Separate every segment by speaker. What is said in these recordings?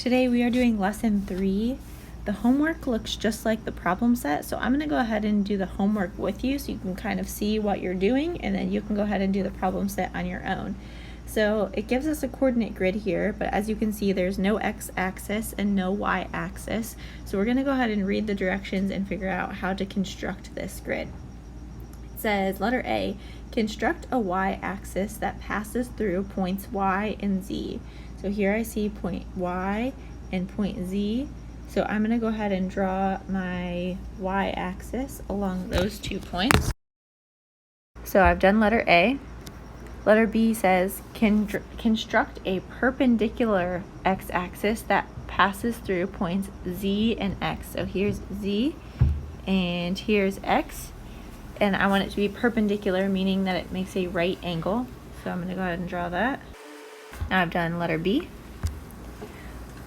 Speaker 1: Today we are doing lesson 3. The homework looks just like the problem set, so I'm going to go ahead and do the homework with you so you can kind of see what you're doing, and then you can go ahead and do the problem set on your own. So it gives us a coordinate grid here, but as you can see there's no x-axis and no y-axis, so we're going to go ahead and read the directions and figure out how to construct this grid. It says, letter A, construct a y-axis that passes through points y and z. So here I see point y and point z. So I'm going to go ahead and draw my y-axis along those 2 points. So I've done letter A. Letter B says, construct a perpendicular x-axis that passes through points z and x. So here's z and here's x. And I want it to be perpendicular, meaning that it makes a right angle. So I'm going to go ahead and draw that. Now I've done letter B.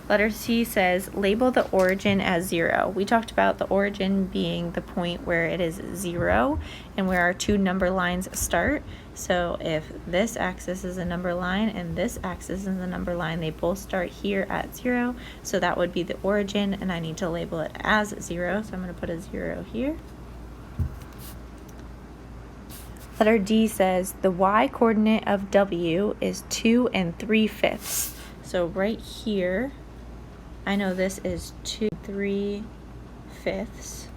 Speaker 1: Letter C says, label the origin as 0. We talked about the origin being the point where it is 0 and where our 2 number lines start. So if this axis is a number line and this axis is a number line, they both start here at 0. So that would be the origin, and I need to label it as 0. So I'm going to put a 0 here. Letter D says the y-coordinate of W is 2 3/5. So right here, I know this is 2 3/5.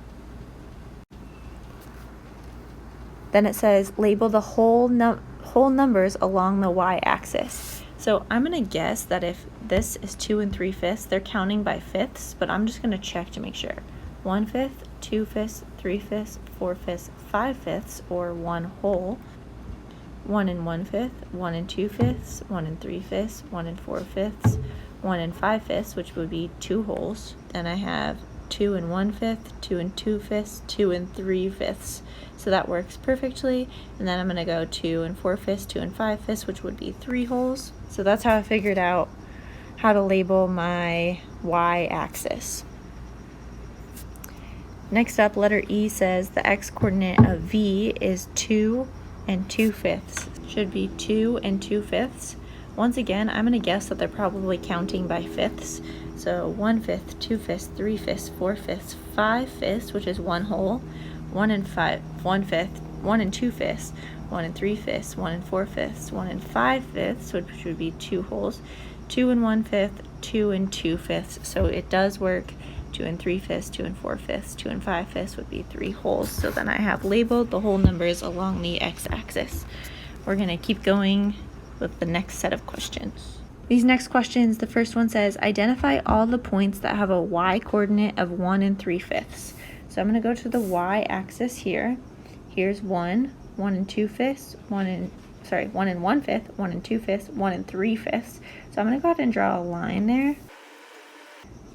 Speaker 1: Then it says label the whole numbers along the y-axis. So I'm going to guess that if this is 2 3/5, they're counting by fifths, but I'm just going to check to make sure. 1/5, 2/5, 3/5, 4/5, 5/5, or 1 whole. 1 1/5, 1 2/5, 1 3/5, 1 4/5, 1 5/5, which would be 2 wholes. Then I have 2 1/5, 2 2/5, 2 3/5. So that works perfectly. And then I'm going to go 2 4/5, 2 5/5, which would be 3 wholes. So that's how I figured out how to label my y-axis. Next up, letter E says the x-coordinate of V is 2 2/5. Should be 2 2/5. Once again, I'm going to guess that they're probably counting by fifths. So 1/5, 2/5, 3/5, 4/5, 5/5, which is 1 whole. 1 5, 1/5, 1 2/5, 1 3/5, 1 4/5, 1 5/5, which would be 2 wholes. 2 1/5, 2 2/5. So it does work. 2 3/5, 2 4/5, 2 5/5 would be 3 wholes. So then I have labeled the whole numbers along the x-axis. We're going to keep going with the next set of questions. These next questions, the first one says, identify all the points that have a y-coordinate of 1 3/5. So I'm going to go to the y-axis here. Here's 1, 1 2/5, 1 1/5, 1 2/5, 1 3/5. So I'm going to go ahead and draw a line there.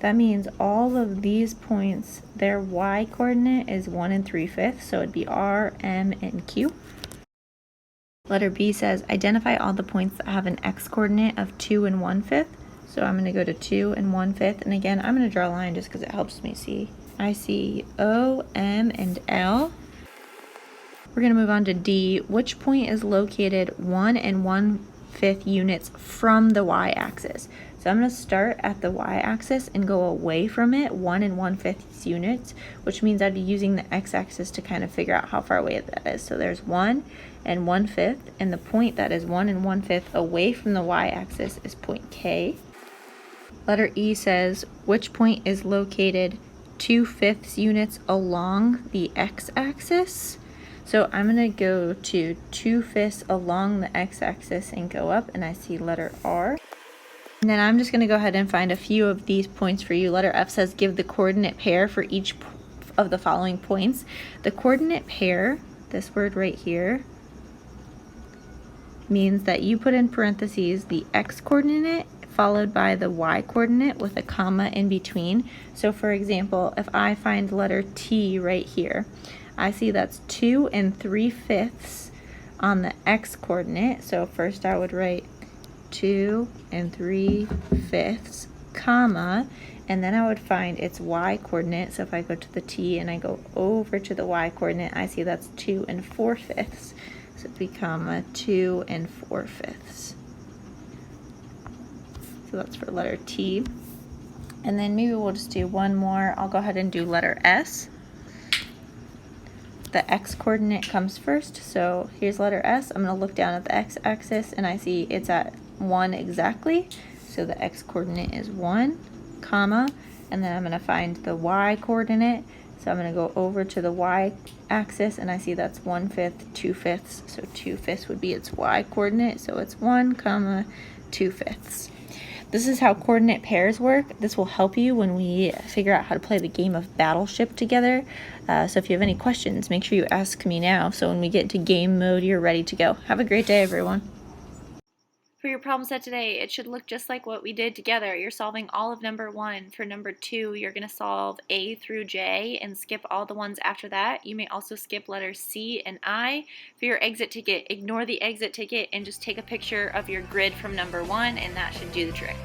Speaker 1: That means all of these points, their y-coordinate is 1 3/5, so it'd be R, M, and Q. Letter B says, identify all the points that have an x-coordinate of 2 1/5. So I'm going to go to 2 1/5, and again, I'm going to draw a line just because it helps me see. I see O, M, and L. We're going to move on to D. Which point is located 1 1/5 units from the y-axis? So I'm going to start at the y-axis and go away from it 1 1/5 units, which means I'd be using the x-axis to kind of figure out how far away that is. So there's 1 1/5, and the point that is 1 1/5 away from the y-axis is point K. Letter E says, which point is located 2/5 units along the x-axis? So I'm going to go to 2/5 along the x-axis and go up, and I see letter R. And then I'm just going to go ahead and find a few of these points for you. Letter F says give the coordinate pair for each of the following points. The coordinate pair, this word right here, means that you put in parentheses the x-coordinate followed by the y-coordinate with a comma in between. So for example, if I find letter T right here, I see that's 2 3/5 on the x-coordinate. So first I would write 2 3/5, comma, and then I would find its y-coordinate. So if I go to the T and I go over to the y-coordinate, I see that's 2 4/5. So it'd become 2 4/5. So that's for letter T. And then maybe we'll just do one more. I'll go ahead and do letter S. The x coordinate comes first, so here's letter S. I'm going to look down at the x-axis and I see it's at 1 exactly. So the x coordinate is 1, comma, and then I'm going to find the y coordinate. So I'm going to go over to the y-axis and I see that's 1/5, 2/5. So 2/5 would be its y coordinate. So it's 1, comma, 2/5. This is how coordinate pairs work. This will help you when we figure out how to play the game of Battleship together. So if you have any questions, make sure you ask me now, so when we get into game mode, you're ready to go. Have a great day, everyone. For your problem set today, it should look just like what we did together. You're solving all of number 1. For number 2, you're going to solve A through J and skip all the ones after that. You may also skip letters C and I. For your exit ticket, ignore the exit ticket and just take a picture of your grid from number 1, and that should do the trick.